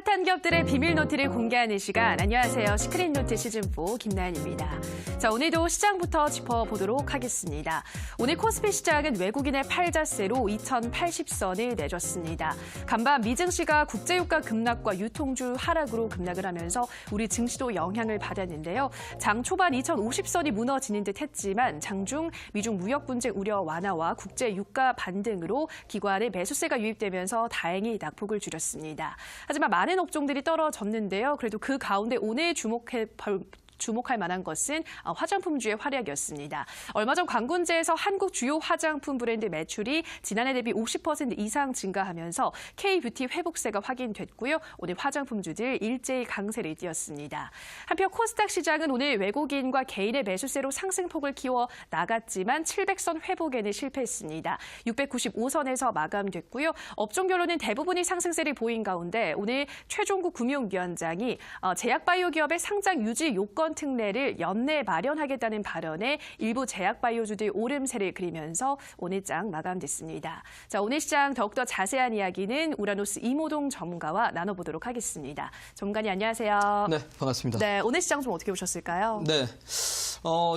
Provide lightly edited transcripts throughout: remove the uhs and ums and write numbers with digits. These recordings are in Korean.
핫한 기업들의 비밀 노트를 공개하는 시간. 안녕하세요. 시크릿 노트 시즌4 김나연입니다. 자, 오늘도 시장부터 짚어보도록 하겠습니다. 오늘 코스피 시장은 외국인의 팔자세로 2080선을 내줬습니다. 간밤 미증시가 국제유가 급락과 유통주 하락으로 급락을 하면서 우리 증시도 영향을 받았는데요. 장 초반 2050선이 무너지는 듯 했지만 장중 미중 무역 분쟁 우려 완화와 국제유가 반등으로 기관의 매수세가 유입되면서 다행히 낙폭을 줄였습니다. 하지만 많은 업종들이 떨어졌는데요. 그래도 그 가운데 오늘 주목할 만한 것은 화장품주의 활약이었습니다. 얼마 전 관군제에서 한국 주요 화장품 브랜드 매출이 지난해 대비 50% 이상 증가하면서 K-뷰티 회복세가 확인됐고요. 오늘 화장품주들 일제히 강세를 띄었습니다. 한편 코스닥 시장은 오늘 외국인과 개인의 매수세로 상승폭을 키워 나갔지만 700선 회복에는 실패했습니다. 695선에서 마감됐고요. 업종별로는 대부분이 상승세를 보인 가운데 오늘 최종국 금융위원장이 제약바이오 기업의 상장 유지 요건 특례를 연내 마련하겠다는 발언에 일부 제약바이오주들 오름세를 그리면서 오늘 장 마감됐습니다. 자, 오늘 시장 더욱더 자세한 이야기는 우라노스 이모동 전문가와 나눠보도록 하겠습니다. 전문가님 안녕하세요. 네, 반갑습니다. 네, 오늘 시장 좀 어떻게 보셨을까요? 네,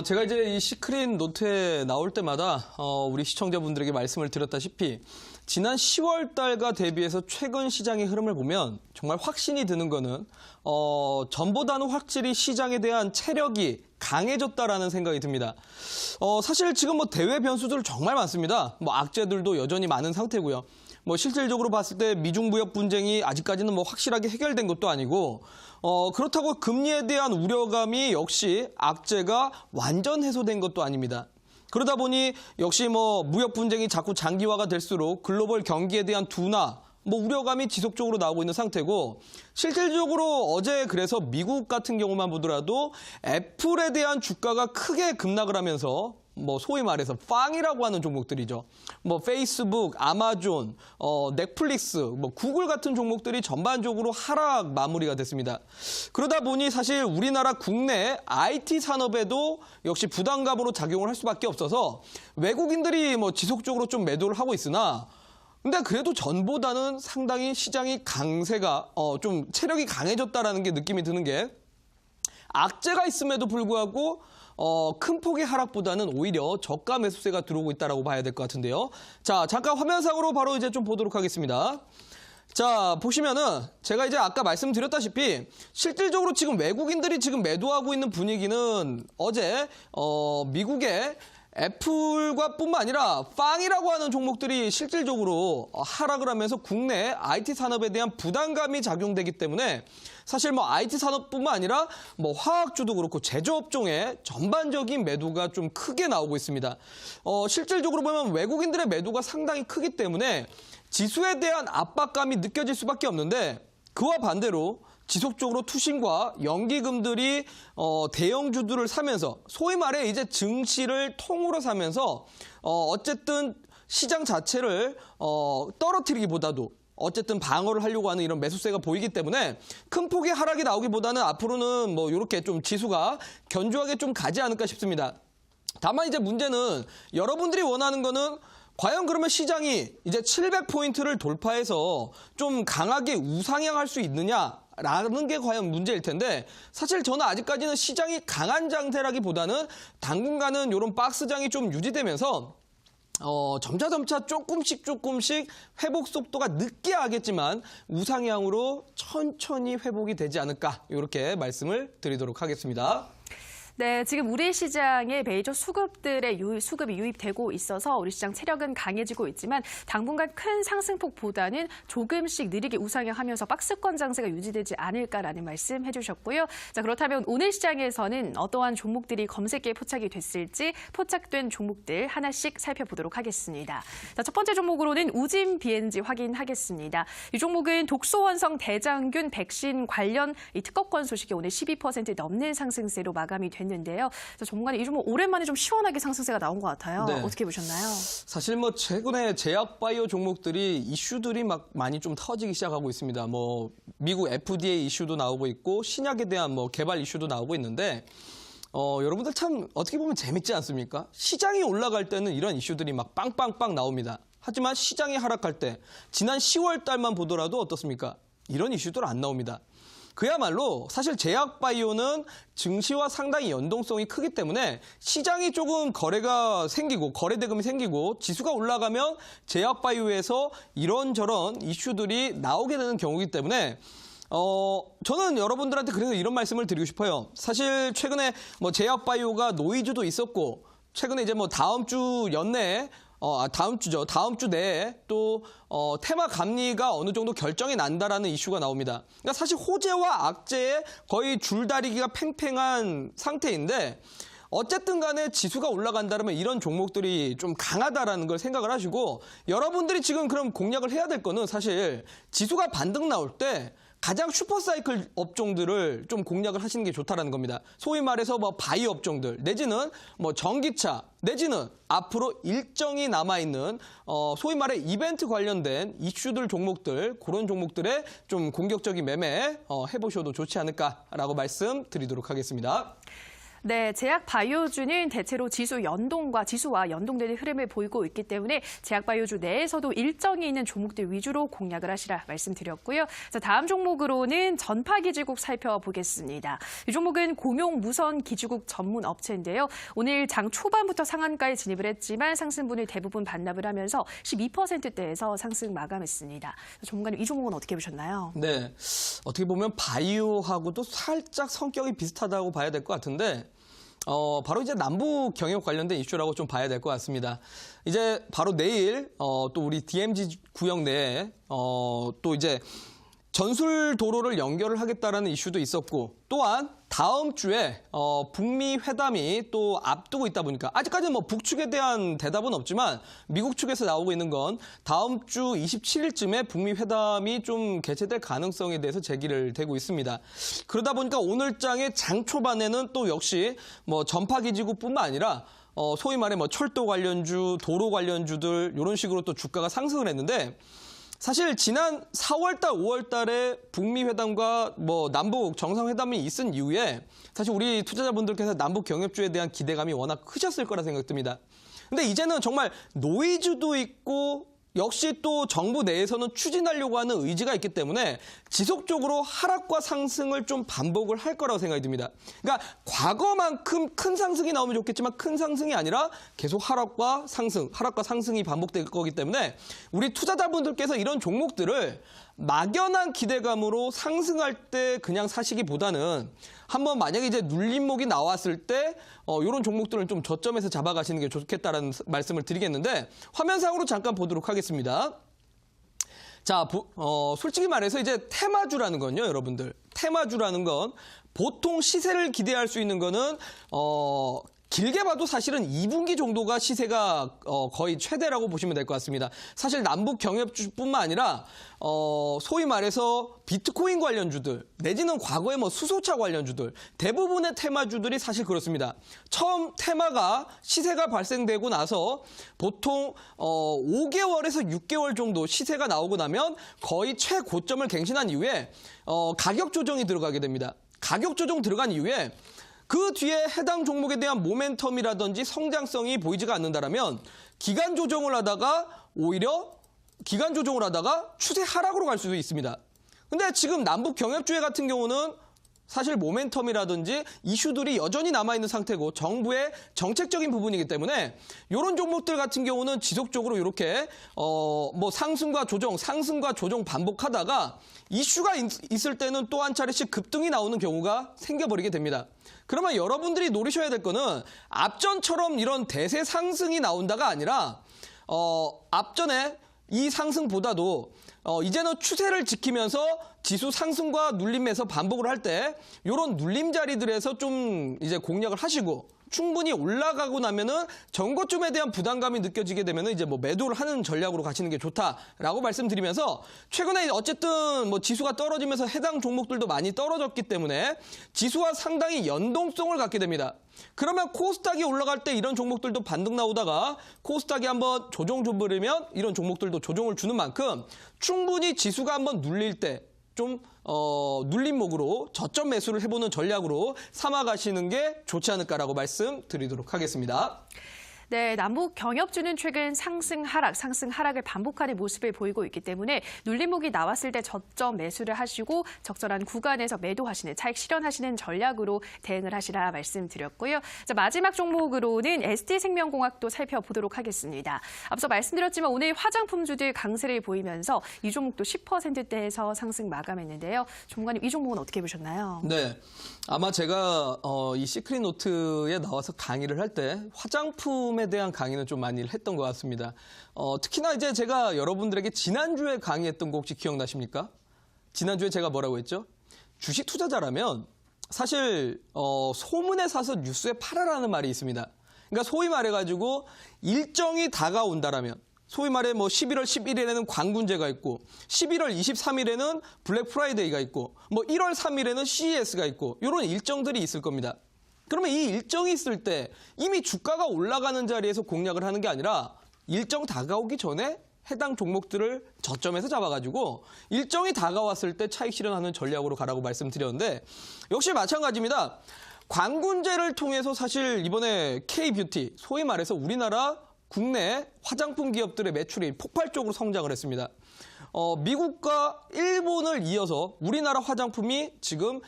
제가 이제 이 시크릿 노트에 나올 때마다 우리 시청자분들에게 말씀을 드렸다시피 지난 10월 달과 대비해서 최근 시장의 흐름을 보면 정말 확신이 드는 거는 전보다는 확실히 시장에 대한 체력이 강해졌다라는 생각이 듭니다. 사실 지금 대외 변수들 정말 많습니다. 악재들도 여전히 많은 상태고요. 실질적으로 봤을 때 미중 무역 분쟁이 아직까지는 확실하게 해결된 것도 아니고 그렇다고 금리에 대한 우려감이 역시 악재가 완전 해소된 것도 아닙니다. 그러다 보니 역시 무역 분쟁이 자꾸 장기화가 될수록 글로벌 경기에 대한 둔화, 우려감이 지속적으로 나오고 있는 상태고 실질적으로 어제 그래서 미국 같은 경우만 보더라도 애플에 대한 주가가 크게 급락을 하면서 소위 말해서 빵이라고 하는 종목들이죠. 페이스북, 아마존, 넷플릭스, 구글 같은 종목들이 전반적으로 하락 마무리가 됐습니다. 그러다 보니 사실 우리나라 국내 IT 산업에도 역시 부담감으로 작용을 할 수밖에 없어서 외국인들이 지속적으로 좀 매도를 하고 있으나 근데 그래도 전보다는 상당히 시장이 강세가 좀 체력이 강해졌다라는 게 느낌이 드는 게 악재가 있음에도 불구하고 큰 폭의 하락보다는 오히려 저가 매수세가 들어오고 있다라고 봐야 될 것 같은데요. 자, 잠깐 화면상으로 바로 이제 좀 보도록 하겠습니다. 자, 보시면은 제가 이제 아까 말씀드렸다시피 실질적으로 지금 외국인들이 지금 매도하고 있는 분위기는 어제 미국의 애플과 뿐만 아니라 빵이라고 하는 종목들이 실질적으로 하락을 하면서 국내 IT 산업에 대한 부담감이 작용되기 때문에 사실 IT 산업뿐만 아니라 화학주도 그렇고 제조업종의 전반적인 매도가 좀 크게 나오고 있습니다. 실질적으로 보면 외국인들의 매도가 상당히 크기 때문에 지수에 대한 압박감이 느껴질 수밖에 없는데 그와 반대로 지속적으로 투신과 연기금들이 대형주들을 사면서 소위 말해 이제 증시를 통으로 사면서 어쨌든 시장 자체를 떨어뜨리기보다도 어쨌든 방어를 하려고 하는 이런 매수세가 보이기 때문에 큰 폭의 하락이 나오기보다는 앞으로는 이렇게 좀 지수가 견조하게 좀 가지 않을까 싶습니다. 다만 이제 문제는 여러분들이 원하는 거는 과연 그러면 시장이 이제 700포인트를 돌파해서 좀 강하게 우상향할 수 있느냐라는 게 과연 문제일 텐데 사실 저는 아직까지는 시장이 강한 장세라기보다는 당분간은 이런 박스장이 좀 유지되면서 점차 조금씩 회복 속도가 늦게 하겠지만 우상향으로 천천히 회복이 되지 않을까 이렇게 말씀을 드리도록 하겠습니다. 네, 지금 우리 시장에 메이저 수급들의 수급이 유입되고 있어서 우리 시장 체력은 강해지고 있지만 당분간 큰 상승폭보다는 조금씩 느리게 우상향하면서 박스권 장세가 유지되지 않을까라는 말씀 해주셨고요. 자, 그렇다면 오늘 시장에서는 어떠한 종목들이 검색기에 포착이 됐을지 포착된 종목들 하나씩 살펴보도록 하겠습니다. 자, 첫 번째 종목으로는 우진 BNG 확인하겠습니다. 이 종목은 독소원성 대장균 백신 관련 이 특허권 소식이 오늘 12% 넘는 상승세로 마감이 됐는데요. 전문가님, 이 종목 오랜만에 좀 시원하게 상승세가 나온 것 같아요. 네. 어떻게 보셨나요? 사실 최근에 제약바이오 종목들이 이슈들이 많이 좀 터지기 시작하고 있습니다. 미국 FDA 이슈도 나오고 있고 신약에 대한 개발 이슈도 나오고 있는데 여러분들 참 어떻게 보면 재밌지 않습니까? 시장이 올라갈 때는 이런 이슈들이 빵빵빵 나옵니다. 하지만 시장이 하락할 때 지난 10월 달만 보더라도 어떻습니까? 이런 이슈들 안 나옵니다. 그야말로 사실 제약바이오는 증시와 상당히 연동성이 크기 때문에 시장이 조금 거래가 생기고 거래 대금이 생기고 지수가 올라가면 제약바이오에서 이런저런 이슈들이 나오게 되는 경우이기 때문에 저는 여러분들한테 그래서 이런 말씀을 드리고 싶어요. 사실 최근에 뭐 제약바이오가 노이즈도 있었고 최근에 이제 뭐 다음 주 연내에 다음 주 내에 또 테마 감리가 어느 정도 결정이 난다라는 이슈가 나옵니다. 그러니까 사실 호재와 악재의 거의 줄다리기가 팽팽한 상태인데 어쨌든 간에 지수가 올라간다면 이런 종목들이 좀 강하다라는 걸 생각을 하시고 여러분들이 지금 그럼 공략을 해야 될 거는 사실 지수가 반등 나올 때 가장 슈퍼사이클 업종들을 좀 공략을 하시는 게 좋다라는 겁니다. 소위 말해서 뭐 바이오 업종들 내지는 뭐 전기차 내지는 앞으로 일정이 남아있는 소위 말해 이벤트 관련된 이슈들 종목들 그런 종목들에 좀 공격적인 매매 해보셔도 좋지 않을까라고 말씀드리도록 하겠습니다. 네, 제약 바이오주는 대체로 지수와 연동되는 흐름을 보이고 있기 때문에 제약 바이오주 내에서도 일정이 있는 종목들 위주로 공략을 하시라 말씀드렸고요. 자, 다음 종목으로는 전파기지국 살펴보겠습니다. 이 종목은 공용 무선 기지국 전문 업체인데요. 오늘 장 초반부터 상한가에 진입을 했지만 상승분을 대부분 반납을 하면서 12%대에서 상승 마감했습니다. 전문가님, 이 종목은 어떻게 보셨나요? 네, 어떻게 보면 바이오하고도 살짝 성격이 비슷하다고 봐야 될 것 같은데 바로 이제 남북 경협 관련된 이슈라고 좀 봐야 될 것 같습니다. 이제 바로 내일 또 우리 DMZ 구역 내에 또 이제 전술 도로를 연결을 하겠다라는 이슈도 있었고 또한 다음 주에 북미 회담이 또 앞두고 있다 보니까 아직까지는 뭐 북측에 대한 대답은 없지만 미국 측에서 나오고 있는 건 다음 주 27일쯤에 북미 회담이 좀 개최될 가능성에 대해서 제기를 되고 있습니다. 그러다 보니까 오늘 장의 장 초반에는 또 역시 뭐 전파기지국뿐만 아니라 소위 말해 뭐 철도 관련주, 도로 관련주들 이런 식으로 또 주가가 상승을 했는데 사실 지난 4월달, 5월달에 북미 회담과 뭐 남북 정상회담이 있은 이후에 사실 우리 투자자분들께서 남북 경협주에 대한 기대감이 워낙 크셨을 거라 생각됩니다. 근데 이제는 정말 노이즈도 있고 역시 또 정부 내에서는 추진하려고 하는 의지가 있기 때문에 지속적으로 하락과 상승을 좀 반복을 할 거라고 생각이 듭니다. 그러니까 과거만큼 큰 상승이 나오면 좋겠지만 큰 상승이 아니라 계속 하락과 상승이 반복될 거기 때문에 우리 투자자분들께서 이런 종목들을 막연한 기대감으로 상승할 때 그냥 사시기보다는 한번 만약에 이제 눌림목이 나왔을 때 이런 종목들을 좀 저점에서 잡아가시는 게 좋겠다라는 말씀을 드리겠는데 화면상으로 잠깐 보도록 하겠습니다. 자, 솔직히 말해서 이제 테마주라는 건요, 여러분들. 테마주라는 건 보통 시세를 기대할 수 있는 거는 길게 봐도 사실은 2분기 정도가 시세가 거의 최대라고 보시면 될 것 같습니다. 사실 남북 경협주뿐만 아니라 소위 말해서 비트코인 관련주들 내지는 과거에 뭐 수소차 관련주들 대부분의 테마주들이 사실 그렇습니다. 처음 테마가 시세가 발생되고 나서 보통 5개월에서 6개월 정도 시세가 나오고 나면 거의 최고점을 갱신한 이후에 가격 조정이 들어가게 됩니다. 가격 조정 들어간 이후에 그 뒤에 해당 종목에 대한 모멘텀이라든지 성장성이 보이지가 않는다라면 기간 조정을 하다가 추세 하락으로 갈 수도 있습니다. 근데 지금 남북 경협주회 같은 경우는 사실 모멘텀이라든지 이슈들이 여전히 남아있는 상태고 정부의 정책적인 부분이기 때문에 이런 종목들 같은 경우는 지속적으로 이렇게 뭐 상승과 조정 반복하다가 이슈가 있을 때는 또 한 차례씩 급등이 나오는 경우가 생겨버리게 됩니다. 그러면 여러분들이 노리셔야 될 거는 앞전처럼 이런 대세 상승이 나온다가 아니라 앞전에 이 상승보다도 이제는 추세를 지키면서 지수 상승과 눌림에서 반복을 할 때 이런 눌림 자리들에서 좀 이제 공략을 하시고 충분히 올라가고 나면은 전고점에 대한 부담감이 느껴지게 되면은 이제 뭐 매도를 하는 전략으로 가시는 게 좋다라고 말씀드리면서 최근에 어쨌든 뭐 지수가 떨어지면서 해당 종목들도 많이 떨어졌기 때문에 지수와 상당히 연동성을 갖게 됩니다. 그러면 코스닥이 올라갈 때 이런 종목들도 반등 나오다가 코스닥이 한번 조정 줘버리면 이런 종목들도 조정을 주는 만큼 충분히 지수가 한번 눌릴 때 좀 눌림목으로 저점 매수를 해보는 전략으로 삼아가시는 게 좋지 않을까라고 말씀드리도록 하겠습니다. 네, 남북 경협주는 최근 상승 하락을 반복하는 모습을 보이고 있기 때문에 눌림목이 나왔을 때 저점 매수를 하시고 적절한 구간에서 매도하시는 차익 실현하시는 전략으로 대응을 하시라 말씀드렸고요. 자, 마지막 종목으로는 ST생명공학도 살펴보도록 하겠습니다. 앞서 말씀드렸지만 오늘 화장품주들 강세를 보이면서 이 종목도 10%대에서 상승 마감했는데요. 전문가님, 이 종목은 어떻게 보셨나요? 네, 아마 제가 이 시크릿 노트에 나와서 강의를 할 때 화장품에 대한 강의는 좀 많이 했던 것 같습니다. 특히나 이제 제가 여러분들에게 지난주에 강의했던 거 혹시 기억나십니까? 지난주에 제가 뭐라고 했죠? 주식 투자자라면 사실 소문에 사서 뉴스에 팔아라는 말이 있습니다. 그러니까 소위 말해가지고 일정이 다가온다라면 소위 말해 뭐 11월 11일에는 광군제가 있고 11월 23일에는 블랙 프라이데이가 있고 뭐 1월 3일에는 CES가 있고 이런 일정들이 있을 겁니다. 그러면 이 일정이 있을 때 이미 주가가 올라가는 자리에서 공략을 하는 게 아니라 일정 다가오기 전에 해당 종목들을 저점에서 잡아가지고 일정이 다가왔을 때 차익 실현하는 전략으로 가라고 말씀드렸는데 역시 마찬가지입니다. 광군제를 통해서 사실 이번에 K뷰티, 소위 말해서 우리나라 국내 화장품 기업들의 매출이 폭발적으로 성장을 했습니다. 미국과 일본을 이어서 우리나라 화장품이 지금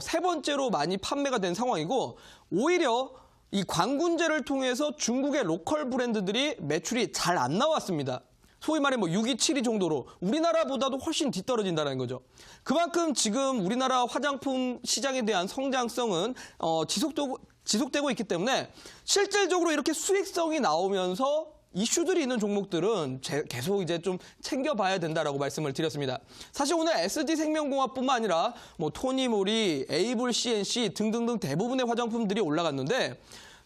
세 번째로 많이 판매가 된 상황이고 오히려 이 광군제를 통해서 중국의 로컬 브랜드들이 매출이 잘 안 나왔습니다. 소위 말해 뭐 6위, 7위 정도로 우리나라보다도 훨씬 뒤떨어진다는 거죠. 그만큼 지금 우리나라 화장품 시장에 대한 성장성은 지속되고 있기 때문에 실질적으로 이렇게 수익성이 나오면서 이슈들이 있는 종목들은 계속 이제 좀 챙겨봐야 된다라고 말씀을 드렸습니다. 사실 오늘 SD생명공학뿐만 아니라 뭐 토니모리, 에이블 CNC 등등등 대부분의 화장품들이 올라갔는데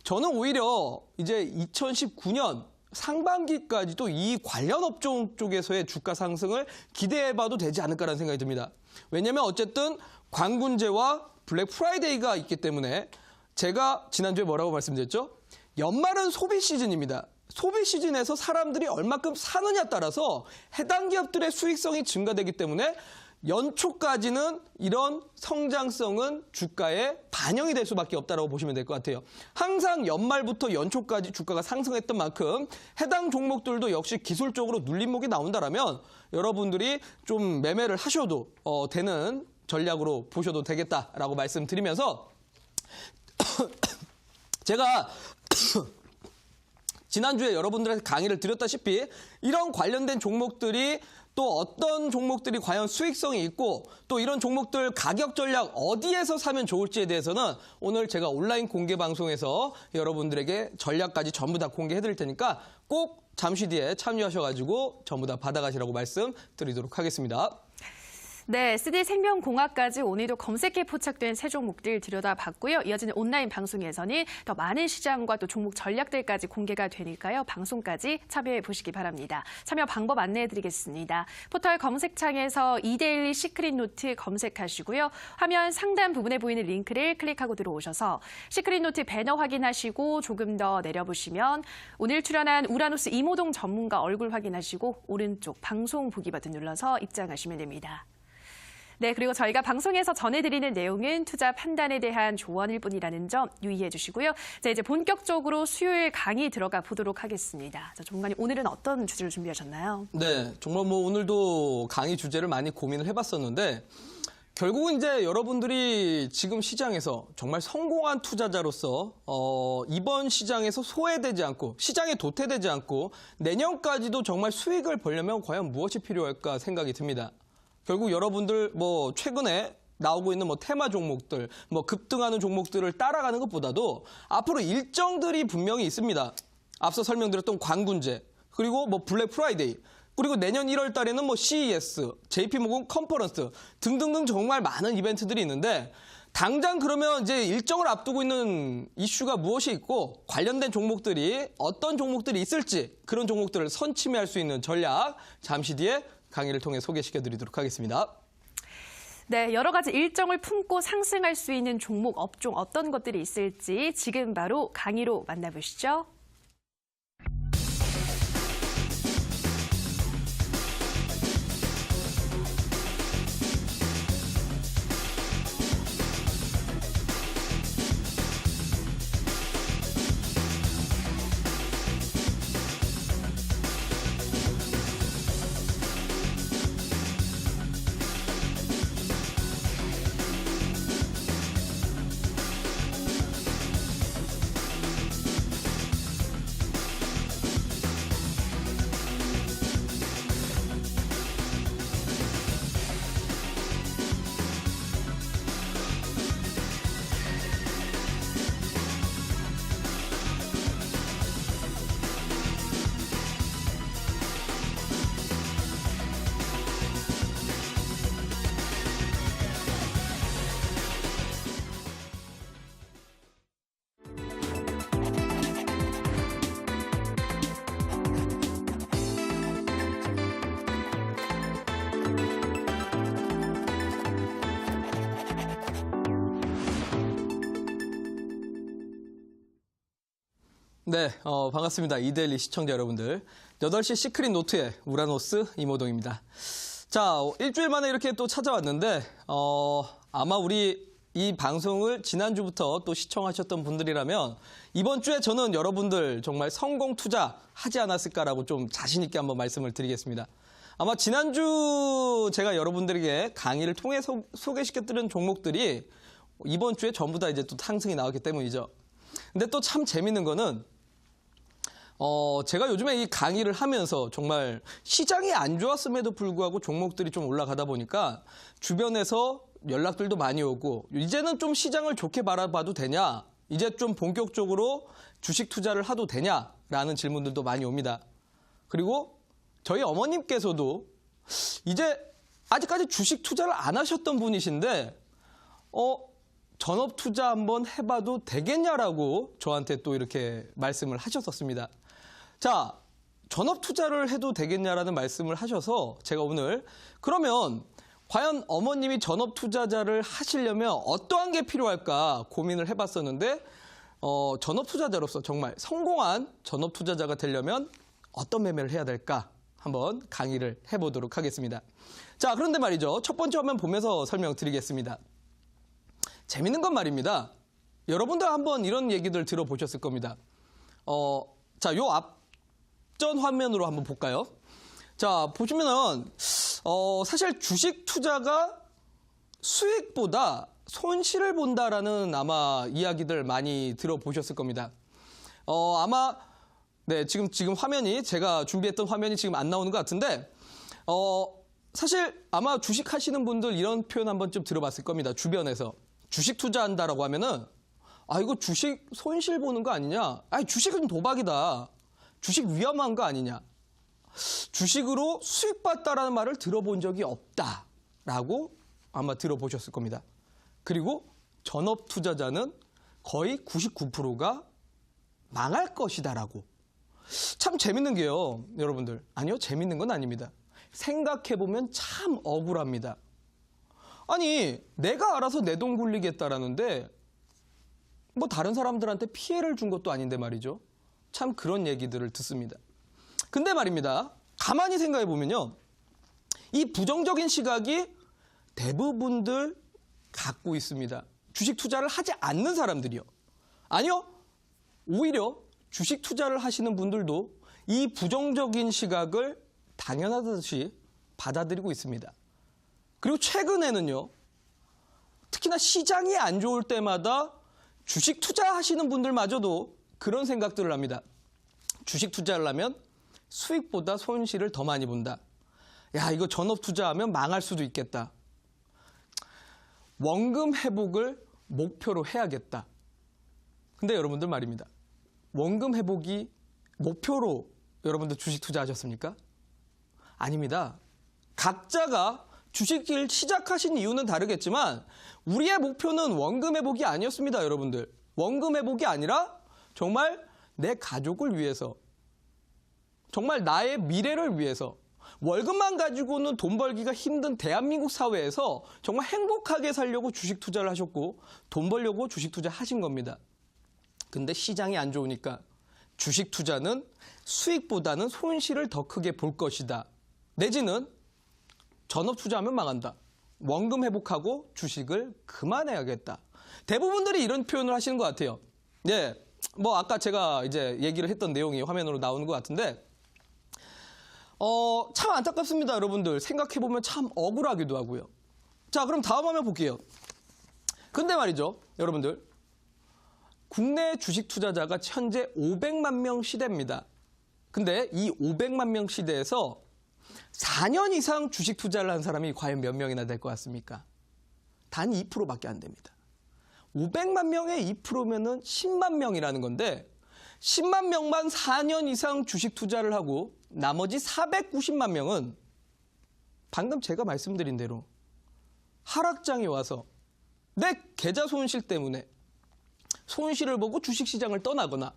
저는 오히려 이제 2019년 상반기까지도 이 관련 업종 쪽에서의 주가 상승을 기대해봐도 되지 않을까라는 생각이 듭니다. 왜냐하면 어쨌든 광군제와 블랙 프라이데이가 있기 때문에 제가 지난주에 뭐라고 말씀드렸죠? 연말은 소비 시즌입니다. 소비 시즌에서 사람들이 얼마큼 사느냐에 따라서 해당 기업들의 수익성이 증가되기 때문에 연초까지는 이런 성장성은 주가에 반영이 될 수밖에 없다고 보시면 될 것 같아요. 항상 연말부터 연초까지 주가가 상승했던 만큼 해당 종목들도 역시 기술적으로 눌림목이 나온다라면 여러분들이 좀 매매를 하셔도 되는 전략으로 보셔도 되겠다라고 말씀드리면서 제가 지난주에 여러분들한테 강의를 드렸다시피 이런 관련된 종목들이 또 어떤 종목들이 과연 수익성이 있고 또 이런 종목들 가격 전략 어디에서 사면 좋을지에 대해서는 오늘 제가 온라인 공개 방송에서 여러분들에게 전략까지 전부 다 공개해 드릴 테니까 꼭 잠시 뒤에 참여하셔가지고 전부 다 받아가시라고 말씀드리도록 하겠습니다. 네, SD생명공학까지 오늘도 검색에 포착된 새 종목들 들여다봤고요. 이어지는 온라인 방송에서는 더 많은 시장과 또 종목 전략들까지 공개가 되니까요. 방송까지 참여해 보시기 바랍니다. 참여 방법 안내해드리겠습니다. 포털 검색창에서 이데일리 시크릿 노트 검색하시고요. 화면 상단 부분에 보이는 링크를 클릭하고 들어오셔서 시크릿 노트 배너 확인하시고 조금 더 내려보시면 오늘 출연한 우라노스 이모동 전문가 얼굴 확인하시고 오른쪽 방송 보기 버튼 눌러서 입장하시면 됩니다. 네, 그리고 저희가 방송에서 전해드리는 내용은 투자 판단에 대한 조언일 뿐이라는 점 유의해 주시고요. 자, 이제 본격적으로 수요일 강의 들어가 보도록 하겠습니다. 자, 전문가님, 오늘은 어떤 주제를 준비하셨나요? 네, 정말 뭐 오늘도 강의 주제를 많이 고민을 해봤었는데 결국은 이제 여러분들이 지금 시장에서 정말 성공한 투자자로서 이번 시장에서 소외되지 않고 시장에 도태되지 않고 내년까지도 정말 수익을 벌려면 과연 무엇이 필요할까 생각이 듭니다. 결국 여러분들 뭐 최근에 나오고 있는 뭐 테마 종목들, 뭐 급등하는 종목들을 따라가는 것보다도 앞으로 일정들이 분명히 있습니다. 앞서 설명드렸던 광군제, 그리고 뭐 블랙 프라이데이, 그리고 내년 1월 달에는 뭐 CES, JP모건 컨퍼런스 등등등 정말 많은 이벤트들이 있는데 당장 그러면 이제 일정을 앞두고 있는 이슈가 무엇이 있고 관련된 종목들이 어떤 종목들이 있을지 그런 종목들을 선침해할 수 있는 전략 잠시 뒤에 강의를 통해 소개시켜드리도록 하겠습니다. 네, 여러 가지 일정을 품고 상승할 수 있는 종목, 업종 어떤 것들이 있을지 지금 바로 강의로 만나보시죠. 네, 반갑습니다. 이데일리 시청자 여러분들. 8시 시크릿 노트의 우라노스 이모동입니다. 자, 일주일 만에 이렇게 또 찾아왔는데, 아마 우리 이 방송을 지난주부터 또 시청하셨던 분들이라면, 이번 주에 저는 여러분들 정말 성공 투자 하지 않았을까라고 좀 자신있게 한번 말씀을 드리겠습니다. 아마 지난주 제가 여러분들에게 강의를 통해 소개시켜드린 종목들이 이번 주에 전부 다 이제 또 상승이 나왔기 때문이죠. 근데 또 참 재밌는 거는 제가 요즘에 이 강의를 하면서 정말 시장이 안 좋았음에도 불구하고 종목들이 좀 올라가다 보니까 주변에서 연락들도 많이 오고 이제는 좀 시장을 좋게 바라봐도 되냐? 이제 좀 본격적으로 주식 투자를 해도 되냐라는 질문들도 많이 옵니다. 그리고 저희 어머님께서도 이제 아직까지 주식 투자를 안 하셨던 분이신데 전업 투자 한번 해봐도 되겠냐라고 저한테 또 이렇게 말씀을 하셨었습니다. 자, 전업 투자를 해도 되겠냐라는 말씀을 하셔서 제가 오늘 그러면 과연 어머님이 전업 투자자를 하시려면 어떠한 게 필요할까 고민을 해봤었는데 전업 투자자로서 정말 성공한 전업 투자자가 되려면 어떤 매매를 해야 될까 한번 강의를 해보도록 하겠습니다. 자, 그런데 말이죠. 첫 번째 화면 보면서 설명드리겠습니다. 재밌는 건 말입니다. 여러분들 한번 이런 얘기들 들어보셨을 겁니다. 자, 요 앞전 화면으로 한번 볼까요? 자, 보시면은, 사실 주식 투자가 수익보다 손실을 본다라는 아마 이야기들 많이 들어보셨을 겁니다. 아마, 네, 지금 화면이, 제가 준비했던 화면이 지금 안 나오는 것 같은데, 사실 아마 주식 하시는 분들 이런 표현 한번 좀 들어봤을 겁니다. 주변에서. 주식 투자한다라고 하면은, 이거 주식 손실 보는 거 아니냐? 주식은 도박이다. 주식 위험한 거 아니냐? 주식으로 수익 봤다라는 말을 들어본 적이 없다라고 아마 들어보셨을 겁니다. 그리고 전업 투자자는 거의 99%가 망할 것이다라고. 참 재밌는 게요, 여러분들. 아니요, 재밌는 건 아닙니다. 생각해보면 참 억울합니다. 아니, 내가 알아서 내 돈 굴리겠다라는데 뭐 다른 사람들한테 피해를 준 것도 아닌데 말이죠. 참 그런 얘기들을 듣습니다. 근데 말입니다. 가만히 생각해 보면요. 이 부정적인 시각이 대부분들 갖고 있습니다. 주식 투자를 하지 않는 사람들이요. 아니요. 오히려 주식 투자를 하시는 분들도 이 부정적인 시각을 당연하듯이 받아들이고 있습니다. 그리고 최근에는요. 특히나 시장이 안 좋을 때마다 주식 투자하시는 분들마저도 그런 생각들을 합니다. 주식 투자를 하면 수익보다 손실을 더 많이 본다. 야, 이거 전업 투자하면 망할 수도 있겠다. 원금 회복을 목표로 해야겠다. 근데 여러분들 말입니다. 원금 회복이 목표로 여러분들 주식 투자하셨습니까? 아닙니다. 각자가 주식을 시작하신 이유는 다르겠지만 우리의 목표는 원금 회복이 아니었습니다, 여러분들. 원금 회복이 아니라 정말 내 가족을 위해서, 정말 나의 미래를 위해서, 월급만 가지고는 돈 벌기가 힘든 대한민국 사회에서 정말 행복하게 살려고 주식 투자를 하셨고 돈 벌려고 주식 투자 하신 겁니다. 근데 시장이 안 좋으니까 주식 투자는 수익보다는 손실을 더 크게 볼 것이다. 내지는 전업 투자하면 망한다. 원금 회복하고 주식을 그만해야겠다. 대부분들이 이런 표현을 하시는 것 같아요. 네, 뭐 아까 제가 이제 얘기를 했던 내용이 화면으로 나오는 것 같은데 참 안타깝습니다, 여러분들. 생각해보면 참 억울하기도 하고요. 자, 그럼 다음 화면 볼게요. 근데 말이죠, 여러분들. 국내 주식 투자자가 현재 500만 명 시대입니다. 근데 이 500만 명 시대에서 4년 이상 주식 투자를 한 사람이 과연 몇 명이나 될 것 같습니까? 단 2%밖에 안 됩니다. 500만 명의 2%면은 10만 명이라는 건데 10만 명만 4년 이상 주식 투자를 하고 나머지 490만 명은 방금 제가 말씀드린 대로 하락장에 와서 내 계좌 손실 때문에 손실을 보고 주식시장을 떠나거나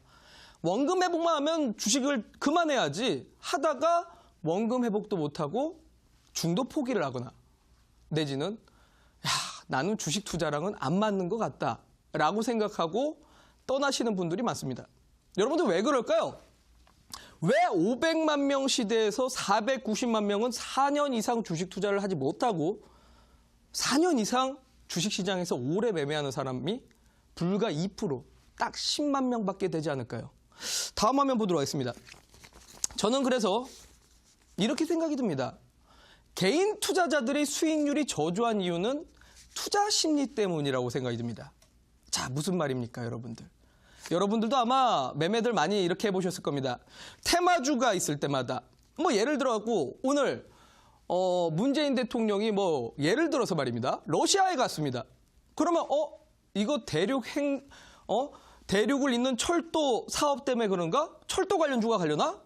원금 회복만 하면 주식을 그만해야지 하다가 원금 회복도 못하고 중도 포기를 하거나 내지는 나는 주식 투자랑은 안 맞는 것 같다라고 생각하고 떠나시는 분들이 많습니다. 여러분들 왜 그럴까요? 왜 500만 명 시대에서 490만 명은 4년 이상 주식 투자를 하지 못하고 4년 이상 주식시장에서 오래 매매하는 사람이 불과 2%, 딱 10만 명밖에 되지 않을까요? 다음 화면 보도록 하겠습니다. 저는 그래서 이렇게 생각이 듭니다. 개인 투자자들의 수익률이 저조한 이유는 투자 심리 때문이라고 생각이 듭니다. 자, 무슨 말입니까, 여러분들? 여러분들도 아마 매매들 많이 이렇게 해보셨을 겁니다. 테마주가 있을 때마다 뭐 예를 들어갖고 오늘 문재인 대통령이 뭐 예를 들어서 말입니다. 러시아에 갔습니다. 그러면 이거 대륙을 잇는 철도 사업 때문에 그런가? 철도 관련주가 가려나?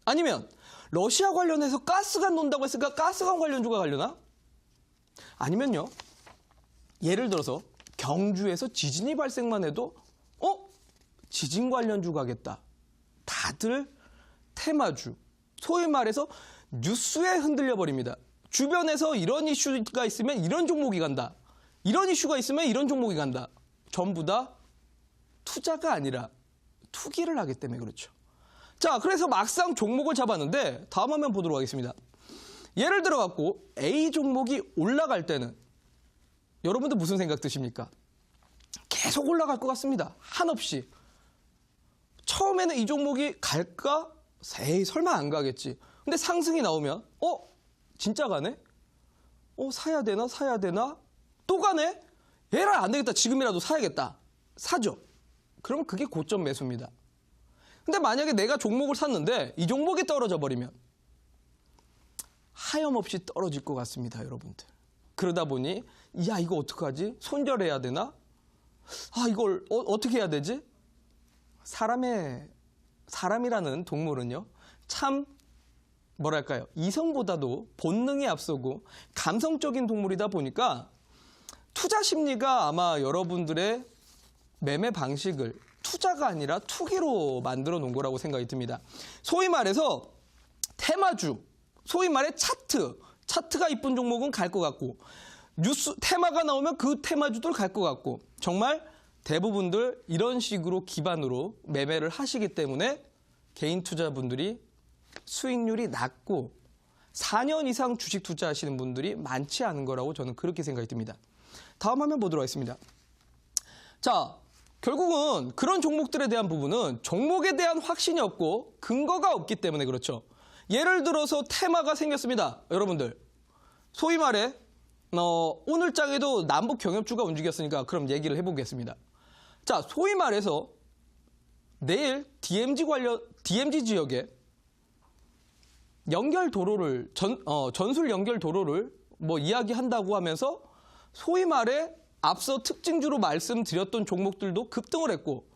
아니면 러시아 관련해서 가스관 논다고 했으니까 가스관 관련주가 가려나? 아니면요. 예를 들어서 경주에서 지진이 발생만 해도 지진 관련주 가겠다. 다들 테마주, 소위 말해서 뉴스에 흔들려 버립니다. 주변에서 이런 이슈가 있으면 이런 종목이 간다. 이런 이슈가 있으면 이런 종목이 간다. 전부 다 투자가 아니라 투기를 하기 때문에 그렇죠. 자, 그래서 막상 종목을 잡았는데 다음 화면 보도록 하겠습니다. 예를 들어 갖고 A 종목이 올라갈 때는 여러분들 무슨 생각 드십니까? 계속 올라갈 것 같습니다. 한없이. 처음에는 이 종목이 갈까? 에이, 설마 안 가겠지. 근데 상승이 나오면 진짜 가네? 사야 되나? 사야 되나? 또 가네? 얘라 안 되겠다. 지금이라도 사야겠다. 사죠. 그럼 그게 고점 매수입니다. 근데 만약에 내가 종목을 샀는데 이 종목이 떨어져 버리면 하염없이 떨어질 것 같습니다, 여러분들. 그러다 보니 야, 이거 어떡하지? 손절해야 되나? 이걸 어떻게 해야 되지? 사람이라는 동물은요, 참 뭐랄까요, 이성보다도 본능이 앞서고 감성적인 동물이다 보니까 투자 심리가 아마 여러분들의 매매 방식을 투자가 아니라 투기로 만들어 놓은 거라고 생각이 듭니다. 소위 말해서 테마주, 소위 말해 차트가 이쁜 종목은 갈 것 같고 뉴스 테마가 나오면 그 테마주들 갈 것 같고 정말 대부분들 이런 식으로 기반으로 매매를 하시기 때문에 개인 투자분들이 수익률이 낮고 4년 이상 주식 투자하시는 분들이 많지 않은 거라고 저는 그렇게 생각이 듭니다. 다음 화면 보도록 하겠습니다. 자, 결국은 그런 종목들에 대한 부분은 종목에 대한 확신이 없고 근거가 없기 때문에 그렇죠. 예를 들어서 테마가 생겼습니다. 여러분들. 소위 말해 오늘장에도 남북 경협주가 움직였으니까 그럼 얘기를 해보겠습니다. 자, 소위 말해서 내일 DMZ 지역에 연결 도로를 전술 연결 도로를 뭐 이야기한다고 하면서 소위 말해 앞서 특징주로 말씀드렸던 종목들도 급등을 했고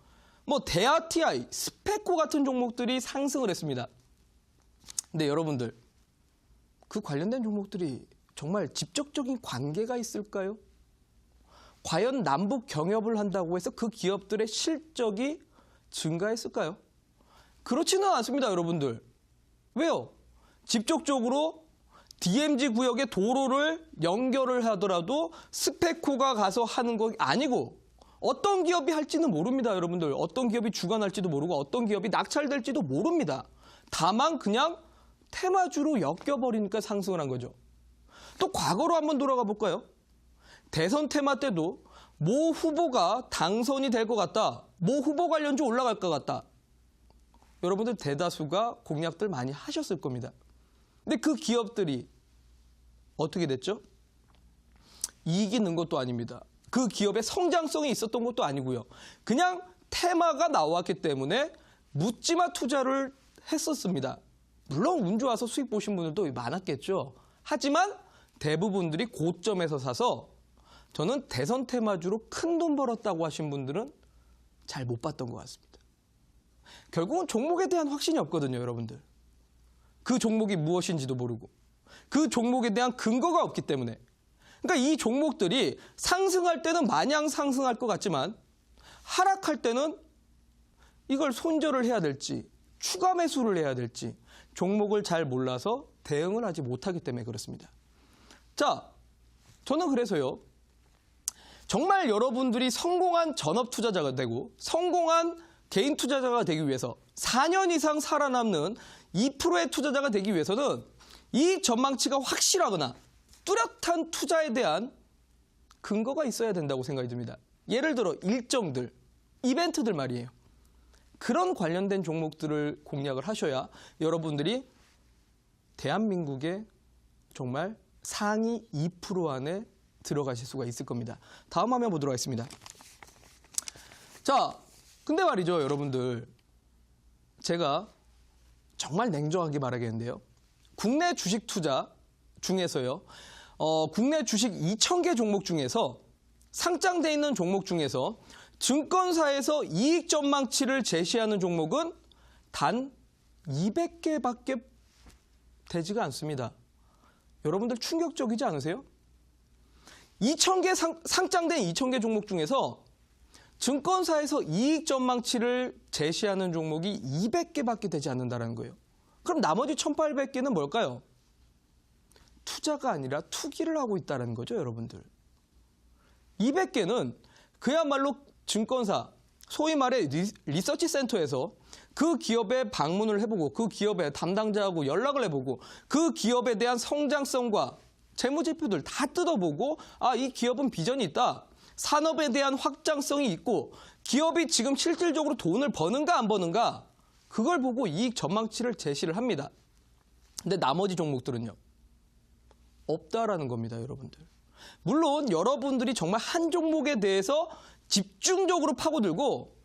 뭐 대아TI, 스페코 같은 종목들이 상승을 했습니다. 근데 여러분들 그 관련된 종목들이 정말 직접적인 관계가 있을까요? 과연 남북 경협을 한다고 해서 그 기업들의 실적이 증가했을까요? 그렇지는 않습니다, 여러분들. 왜요? 직접적으로 DMZ 구역의 도로를 연결을 하더라도 스페코가 가서 하는 거 아니고 어떤 기업이 할지는 모릅니다, 여러분들. 어떤 기업이 주관할지도 모르고 어떤 기업이 낙찰될지도 모릅니다. 다만 그냥 테마주로 엮여버리니까 상승을 한 거죠. 또 과거로 한번 돌아가 볼까요? 대선 테마 때도 모 후보가 당선이 될 것 같다. 모 후보 관련주 올라갈 것 같다. 여러분들 대다수가 공약들 많이 하셨을 겁니다. 근데 그 기업들이 어떻게 됐죠? 이익이 는 것도 아닙니다. 그 기업의 성장성이 있었던 것도 아니고요. 그냥 테마가 나왔기 때문에 묻지마 투자를 했었습니다. 물론 운 좋아서 수익 보신 분들도 많았겠죠. 하지만 대부분들이 고점에서 사서 저는 대선 테마주로 큰 돈 벌었다고 하신 분들은 잘 못 봤던 것 같습니다. 결국은 종목에 대한 확신이 없거든요, 여러분들. 그 종목이 무엇인지도 모르고 그 종목에 대한 근거가 없기 때문에 그러니까 이 종목들이 상승할 때는 마냥 상승할 것 같지만 하락할 때는 이걸 손절을 해야 될지 추가 매수를 해야 될지 종목을 잘 몰라서 대응을 하지 못하기 때문에 그렇습니다. 자, 저는 그래서요. 정말 여러분들이 성공한 전업 투자자가 되고 성공한 개인 투자자가 되기 위해서 4년 이상 살아남는 2%의 투자자가 되기 위해서는 이익 전망치가 확실하거나 뚜렷한 투자에 대한 근거가 있어야 된다고 생각이 듭니다. 예를 들어 일정들, 이벤트들 말이에요. 그런 관련된 종목들을 공략을 하셔야 여러분들이 대한민국의 정말 상위 2% 안에 들어가실 수가 있을 겁니다. 다음 화면 보도록 하겠습니다. 자, 근데 말이죠, 여러분들. 제가 정말 냉정하게 말하겠는데요. 국내 주식 투자 중에서요. 국내 주식 2,000개 종목 중에서 상장돼 있는 종목 중에서 증권사에서 이익 전망치를 제시하는 종목은 단 200개밖에 되지가 않습니다. 여러분들 충격적이지 않으세요? 2,000개 상장된 2,000개 종목 중에서 증권사에서 이익 전망치를 제시하는 종목이 200개밖에 되지 않는다는 거예요. 그럼 나머지 1,800개는 뭘까요? 투자가 아니라 투기를 하고 있다는 거죠, 여러분들. 200개는 그야말로 증권사, 소위 말해 리서치 센터에서 그 기업에 방문을 해보고 그 기업의 담당자하고 연락을 해보고 그 기업에 대한 성장성과 재무제표들 다 뜯어보고 아, 이 기업은 비전이 있다. 산업에 대한 확장성이 있고 기업이 지금 실질적으로 돈을 버는가 안 버는가 그걸 보고 이익 전망치를 제시를 합니다. 근데 나머지 종목들은요. 없다라는 겁니다, 여러분들. 물론 여러분들이 정말 한 종목에 대해서 집중적으로 파고들고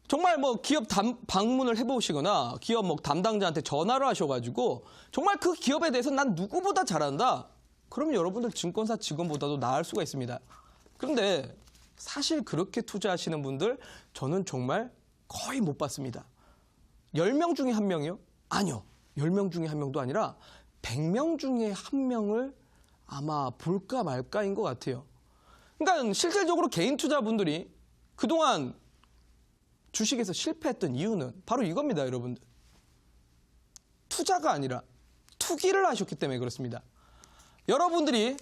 정말 뭐 기업 방문을 해보시거나 기업 뭐 담당자한테 전화를 하셔가지고 정말 그 기업에 대해서 난 누구보다 잘한다. 그럼 여러분들 증권사 직원보다도 나을 수가 있습니다. 그런데 사실 그렇게 투자하시는 분들 저는 정말 거의 못 봤습니다. 10명 중에 1명이요? 아니요. 10명 중에 1명도 아니라 100명 중에 1명을 아마 볼까 말까인 것 같아요. 그러니까 실질적으로 개인 투자분들이 그동안 주식에서 실패했던 이유는 바로 이겁니다, 여러분들. 투자가 아니라 투기를 하셨기 때문에 그렇습니다. 여러분들이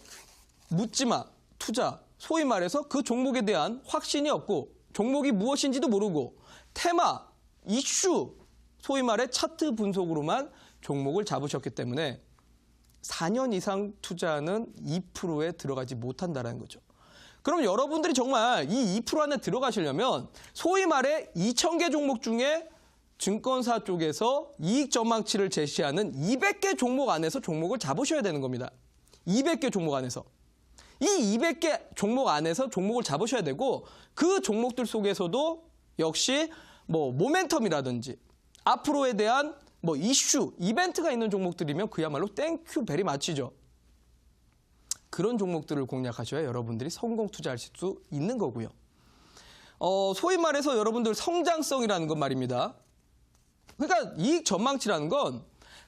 묻지마, 투자, 소위 말해서 그 종목에 대한 확신이 없고 종목이 무엇인지도 모르고 테마, 이슈, 소위 말해 차트 분석으로만 종목을 잡으셨기 때문에 4년 이상 투자는 2%에 들어가지 못한다는 거죠. 그럼 여러분들이 정말 이 2% 안에 들어가시려면 소위 말해 2,000개 종목 중에 증권사 쪽에서 이익 전망치를 제시하는 200개 종목 안에서 종목을 잡으셔야 되는 겁니다. 200개 종목 안에서. 이 200개 종목 안에서 종목을 잡으셔야 되고 그 종목들 속에서도 역시 뭐 모멘텀이라든지 앞으로에 대한 뭐 이슈, 이벤트가 있는 종목들이면 그야말로 땡큐 베리 마치죠. 그런 종목들을 공략하셔야 여러분들이 성공 투자하실 수 있는 거고요. 소위 말해서 여러분들 성장성이라는 건 말입니다. 그러니까 이익 전망치라는 건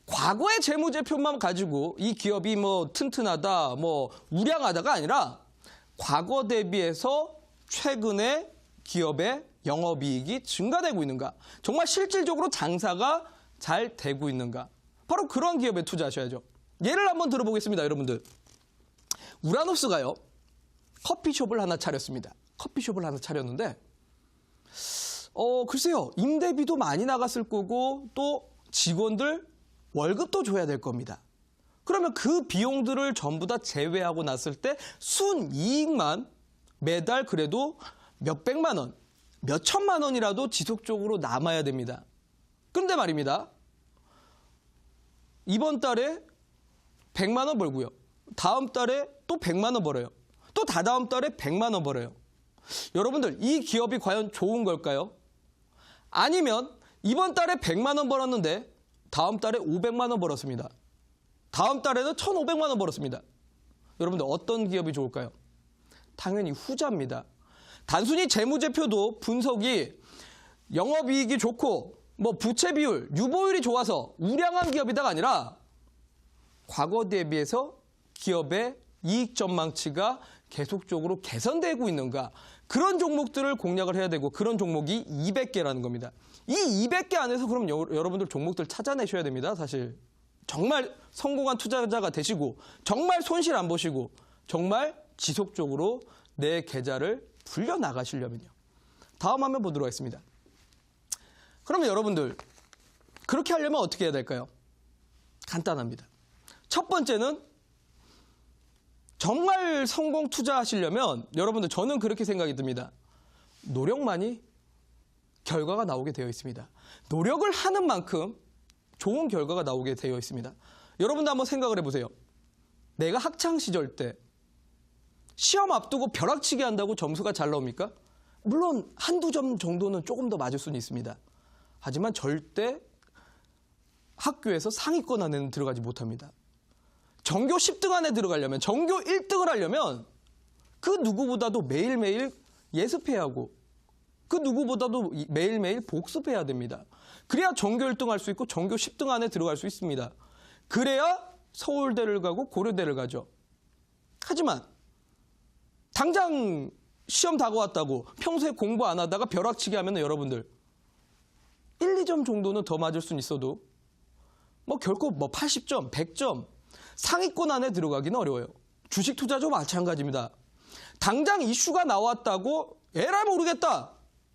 과거의 재무제표만 가지고 이 기업이 뭐 튼튼하다, 뭐 우량하다가 아니라 과거 대비해서 최근에 기업의 영업이익이 증가되고 있는가, 정말 실질적으로 장사가 잘 되고 있는가, 바로 그런 기업에 투자하셔야죠. 예를 한번 들어보겠습니다, 여러분들. 우라노스가요, 커피숍을 하나 차렸습니다. 커피숍을 하나 차렸는데, 글쎄요, 임대비도 많이 나갔을 거고, 또 직원들 월급도 줘야 될 겁니다. 그러면 그 비용들을 전부 다 제외하고 났을 때 순이익만 매달 그래도 몇백만 원, 몇천만 원이라도 지속적으로 남아야 됩니다. 그런데 말입니다. 이번 달에 100만 원 벌고요. 다음 달에 또 100만 원 벌어요. 또 다다음 달에 100만 원 벌어요. 여러분들, 이 기업이 과연 좋은 걸까요? 아니면 이번 달에 100만 원 벌었는데 다음 달에 500만 원 벌었습니다. 다음 달에는 1,500만 원 벌었습니다. 여러분들, 어떤 기업이 좋을까요? 당연히 후자입니다. 단순히 재무제표도 분석이 영업이익이 좋고 뭐 부채 비율, 유보율이 좋아서 우량한 기업이다가 아니라 과거 대비해서 기업의 이익 전망치가 계속적으로 개선되고 있는가, 그런 종목들을 공략을 해야 되고 그런 종목이 200개라는 겁니다. 이 200개 안에서 그럼 여러분들 종목들 찾아내셔야 됩니다. 사실 정말 성공한 투자자가 되시고 정말 손실 안 보시고 정말 지속적으로 내 계좌를 불려나가시려면요. 다음 화면 보도록 하겠습니다. 그러면 여러분들 그렇게 하려면 어떻게 해야 될까요? 간단합니다. 첫 번째는 정말 성공 투자하시려면 여러분들 저는 그렇게 생각이 듭니다. 노력만이 결과가 나오게 되어 있습니다. 노력을 하는 만큼 좋은 결과가 나오게 되어 있습니다. 여러분도 한번 생각을 해보세요. 내가 학창 시절 때 시험 앞두고 벼락치기 한다고 점수가 잘 나옵니까? 물론 한두 점 정도는 조금 더 맞을 수는 있습니다. 하지만 절대 학교에서 상위권 안에는 들어가지 못합니다. 전교 10등 안에 들어가려면, 전교 1등을 하려면 그 누구보다도 매일매일 예습해야 하고 그 누구보다도 매일매일 복습해야 됩니다. 그래야 전교 1등 할 수 있고 전교 10등 안에 들어갈 수 있습니다. 그래야 서울대를 가고 고려대를 가죠. 하지만 당장 시험 다가왔다고 평소에 공부 안 하다가 벼락치기 하면 여러분들 1, 2점 정도는 더 맞을 수는 있어도 결코 80점, 100점 상위권 안에 들어가기는 어려워요. 주식 투자도 마찬가지입니다. 당장 이슈가 나왔다고 에라 모르겠다.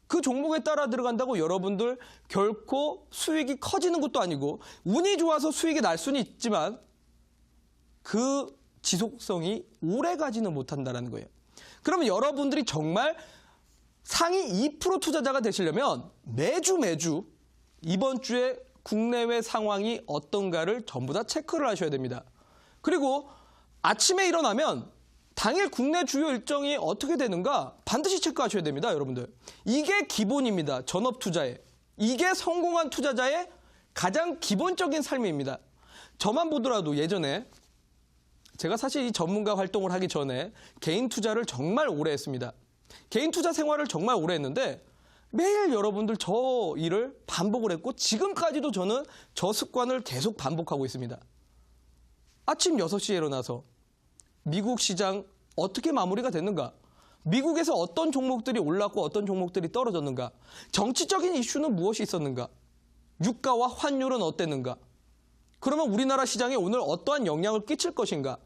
그 종목에 따라 들어간다고 여러분들 결코 수익이 커지는 것도 아니고 운이 좋아서 수익이 날 수는 있지만 그 지속성이 오래 가지는 못한다는 거예요. 그러면 여러분들이 정말 상위 2% 투자자가 되시려면 매주 이번 주에 국내외 상황이 어떤가를 전부 다 체크를 하셔야 됩니다. 그리고 아침에 일어나면 당일 국내 주요 일정이 어떻게 되는가 반드시 체크하셔야 됩니다, 여러분들. 이게 기본입니다, 전업 투자에. 이게 성공한 투자자의 가장 기본적인 삶입니다. 저만 보더라도 예전에 제가 사실 이 전문가 활동을 하기 전에 개인 투자를 정말 오래 했습니다. 개인 투자 생활을 정말 오래 했는데 매일 여러분들 저 일을 반복을 했고 지금까지도 저는 저 습관을 계속 반복하고 있습니다. 아침 6시에 일어나서 미국 시장 어떻게 마무리가 됐는가? 미국에서 어떤 종목들이 올랐고 어떤 종목들이 떨어졌는가? 정치적인 이슈는 무엇이 있었는가? 유가와 환율은 어땠는가? 그러면 우리나라 시장에 오늘 어떠한 영향을 끼칠 것인가?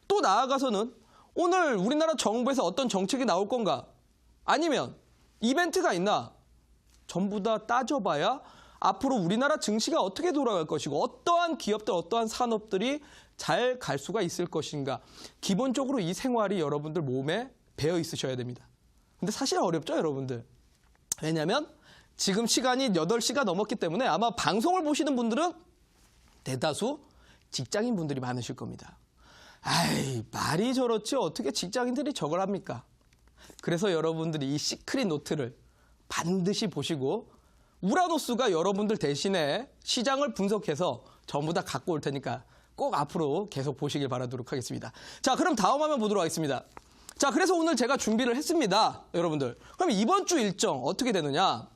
또 나아가서는 오늘 우리나라 정부에서 어떤 정책이 나올 건가? 아니면 이벤트가 있나? 전부 다 따져봐야 앞으로 우리나라 증시가 어떻게 돌아갈 것이고 어떠한 기업들, 어떠한 산업들이 잘 갈 수가 있을 것인가. 기본적으로 이 생활이 여러분들 몸에 배어 있으셔야 됩니다. 근데 사실 어렵죠, 여러분들. 왜냐하면 지금 시간이 8시가 넘었기 때문에 아마 방송을 보시는 분들은 대다수 직장인 분들이 많으실 겁니다. 아이, 말이 저렇지 어떻게 직장인들이 저걸 합니까? 그래서 여러분들이 이 시크릿 노트를 반드시 보시고 우라노스가 여러분들 대신에 시장을 분석해서 전부 다 갖고 올 테니까 꼭 앞으로 계속 보시길 바라도록 하겠습니다. 자, 그럼 다음 화면 보도록 하겠습니다. 자, 그래서 오늘 제가 준비를 했습니다, 여러분들. 그럼 이번 주 일정 어떻게 되느냐?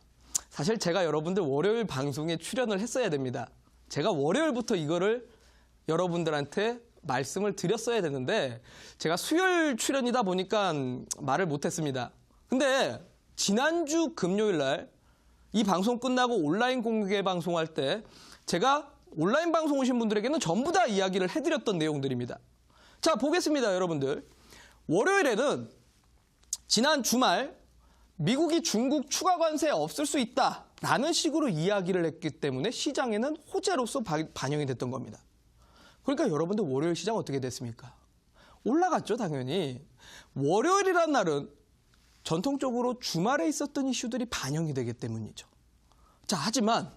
사실 제가 여러분들 월요일 방송에 출연을 했어야 됩니다. 제가 월요일부터 이거를 여러분들한테 말씀을 드렸어야 되는데 제가 수요일 출연이다 보니까 말을 못했습니다. 근데 지난주 금요일 날 이 방송 끝나고 온라인 공개 방송할 때 제가 온라인 방송 오신 분들에게는 전부 다 이야기를 해드렸던 내용들입니다. 자, 보겠습니다, 여러분들. 월요일에는 지난 주말 미국이 중국 추가 관세 없을 수 있다라는 식으로 이야기를 했기 때문에 시장에는 호재로서 반영이 됐던 겁니다. 그러니까 여러분들 월요일 시장 어떻게 됐습니까? 올라갔죠, 당연히. 월요일이란 날은 전통적으로 주말에 있었던 이슈들이 반영이 되기 때문이죠. 자, 하지만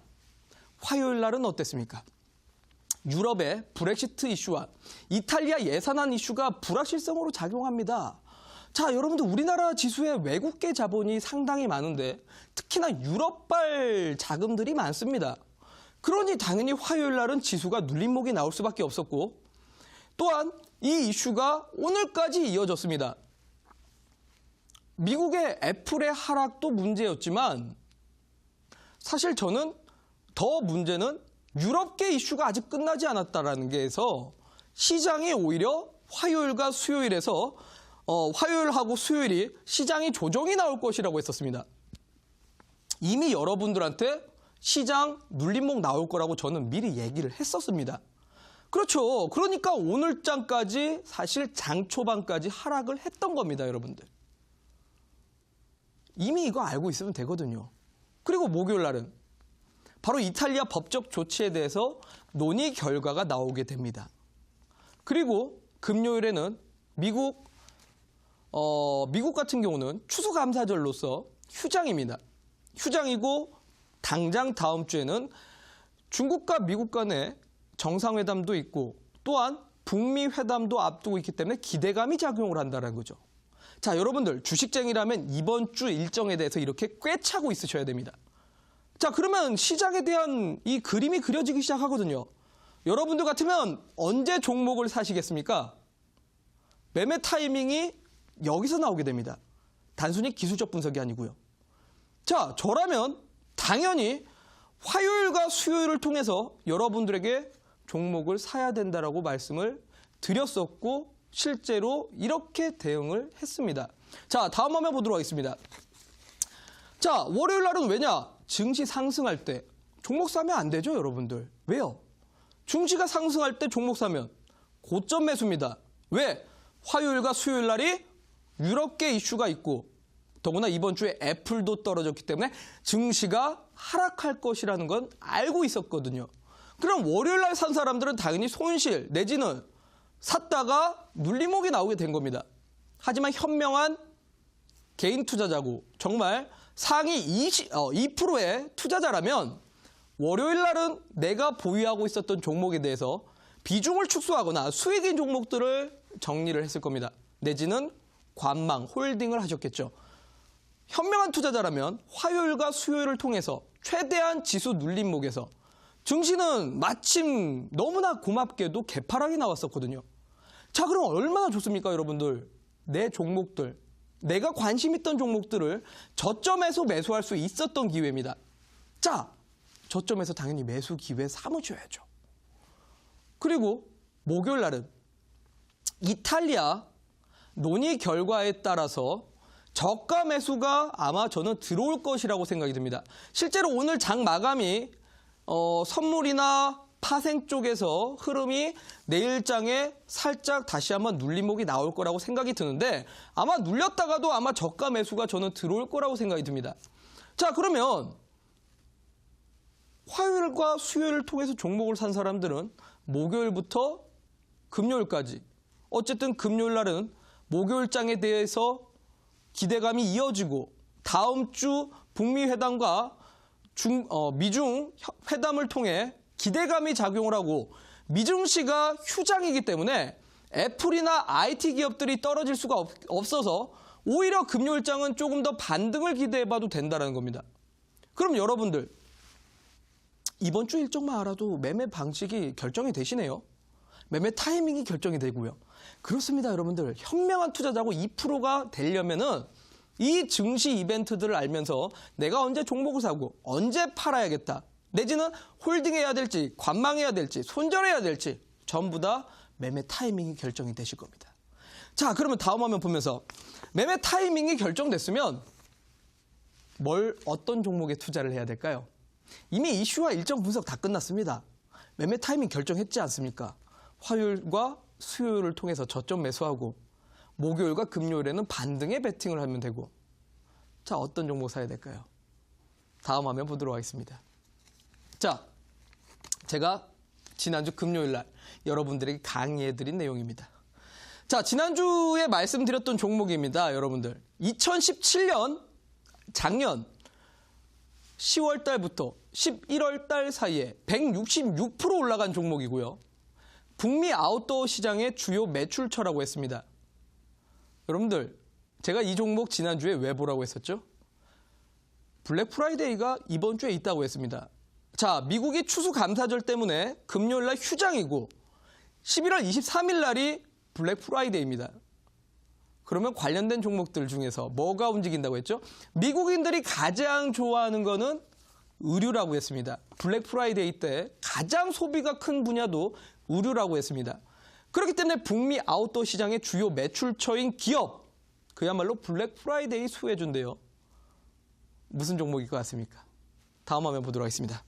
화요일 날은 어땠습니까? 유럽의 브렉시트 이슈와 이탈리아 예산안 이슈가 불확실성으로 작용합니다. 자, 여러분들 우리나라 지수에 외국계 자본이 상당히 많은데 특히나 유럽발 자금들이 많습니다. 그러니 당연히 화요일 날은 지수가 눌림목이 나올 수밖에 없었고 또한 이 이슈가 오늘까지 이어졌습니다. 미국의 애플의 하락도 문제였지만 사실 저는 더 문제는 유럽계 이슈가 아직 끝나지 않았다라는 게 해서 시장이 오히려 화요일과 수요일에서 화요일하고 수요일이 시장이 조정이 나올 것이라고 했었습니다. 이미 여러분들한테 시장 눌림목 나올 거라고 저는 미리 얘기를 했었습니다. 그렇죠. 그러니까 오늘장까지 사실 장 초반까지 하락을 했던 겁니다, 여러분들. 이미 이거 알고 있으면 되거든요. 그리고 목요일 날은 바로 이탈리아 법적 조치에 대해서 논의 결과가 나오게 됩니다. 그리고 금요일에는 미국 같은 경우는 추수감사절로서 휴장입니다. 휴장이고 당장 다음 주에는 중국과 미국 간의 정상회담도 있고 또한 북미 회담도 앞두고 있기 때문에 기대감이 작용을 한다는 거죠. 자, 여러분들 주식쟁이라면 이번 주 일정에 대해서 이렇게 꿰차고 있으셔야 됩니다. 자, 그러면 시장에 대한 이 그림이 그려지기 시작하거든요. 여러분들 같으면 언제 종목을 사시겠습니까? 매매 타이밍이 여기서 나오게 됩니다. 단순히 기술적 분석이 아니고요. 자, 저라면 당연히 화요일과 수요일을 통해서 여러분들에게 종목을 사야 된다라고 말씀을 드렸었고 실제로 이렇게 대응을 했습니다. 자, 다음 화면 보도록 하겠습니다. 자, 월요일 날은 왜냐? 증시 상승할 때 종목 사면 안 되죠, 여러분들. 왜요? 증시가 상승할 때 종목 사면 고점 매수입니다. 왜? 화요일과 수요일 날이 유럽계 이슈가 있고 더구나 이번 주에 애플도 떨어졌기 때문에 증시가 하락할 것이라는 건 알고 있었거든요. 그럼 월요일 날 산 사람들은 당연히 손실 내지는 샀다가 눌림목이 나오게 된 겁니다. 하지만 현명한 개인 투자자고 정말 상위 2%의 투자자라면 월요일 날은 내가 보유하고 있었던 종목에 대해서 비중을 축소하거나 수익인 종목들을 정리를 했을 겁니다. 내지는 관망, 홀딩을 하셨겠죠. 현명한 투자자라면 화요일과 수요일을 통해서 최대한 지수 눌림목에서 증시는 마침 너무나 고맙게도 개파락이 나왔었거든요. 자, 그럼 얼마나 좋습니까, 여러분들? 내 종목들, 내가 관심 있던 종목들을 저점에서 매수할 수 있었던 기회입니다. 자, 저점에서 당연히 매수 기회 삼으셔야죠. 그리고 목요일 날은 이탈리아 논의 결과에 따라서 저가 매수가 아마 저는 들어올 것이라고 생각이 듭니다. 실제로 오늘 장 마감이 선물이나 파생 쪽에서 흐름이 내일장에 살짝 다시 한번 눌림목이 나올 거라고 생각이 드는데 아마 눌렸다가도 아마 저가 매수가 저는 들어올 거라고 생각이 듭니다. 자, 그러면 화요일과 수요일을 통해서 종목을 산 사람들은 목요일부터 금요일까지 어쨌든 금요일 날은 목요일장에 대해서 기대감이 이어지고 다음 주 북미 회담과 미중 회담을 통해 기대감이 작용을 하고 미증시가 휴장이기 때문에 애플이나 IT 기업들이 떨어질 수가 없어서 오히려 금요일장은 조금 더 반등을 기대해봐도 된다는 겁니다. 그럼 여러분들 이번 주 일정만 알아도 매매 방식이 결정이 되시네요. 매매 타이밍이 결정이 되고요. 그렇습니다, 여러분들. 현명한 투자자고 2%가 되려면은 이 증시 이벤트들을 알면서 내가 언제 종목을 사고 언제 팔아야겠다. 내지는 홀딩해야 될지 관망해야 될지 손절해야 될지 전부 다 매매 타이밍이 결정이 되실 겁니다. 자, 그러면 다음 화면 보면서 매매 타이밍이 결정됐으면 어떤 종목에 투자를 해야 될까요? 이미 이슈와 일정 분석 다 끝났습니다. 매매 타이밍 결정했지 않습니까? 화요일과 수요일을 통해서 저점 매수하고 목요일과 금요일에는 반등에 베팅을 하면 되고 자, 어떤 종목 사야 될까요? 다음 화면 보도록 하겠습니다. 자, 제가 지난주 금요일 날 여러분들에게 강의해드린 내용입니다. 자, 지난주에 말씀드렸던 종목입니다, 여러분들. 2017년 작년 10월 달부터 11월 달 사이에 166% 올라간 종목이고요. 북미 아웃도어 시장의 주요 매출처라고 했습니다. 여러분들, 제가 이 종목 지난주에 왜 보라고 했었죠? 블랙 프라이데이가 이번 주에 있다고 했습니다. 자, 미국이 추수감사절 때문에 금요일 날 휴장이고 11월 23일 날이 블랙 프라이데이입니다. 그러면 관련된 종목들 중에서 뭐가 움직인다고 했죠? 미국인들이 가장 좋아하는 거는 의류라고 했습니다. 블랙 프라이데이 때 가장 소비가 큰 분야도 의류라고 했습니다. 그렇기 때문에 북미 아웃도어 시장의 주요 매출처인 기업, 그야말로 블랙 프라이데이 수혜주인데요. 무슨 종목일 것 같습니까? 다음 화면 보도록 하겠습니다.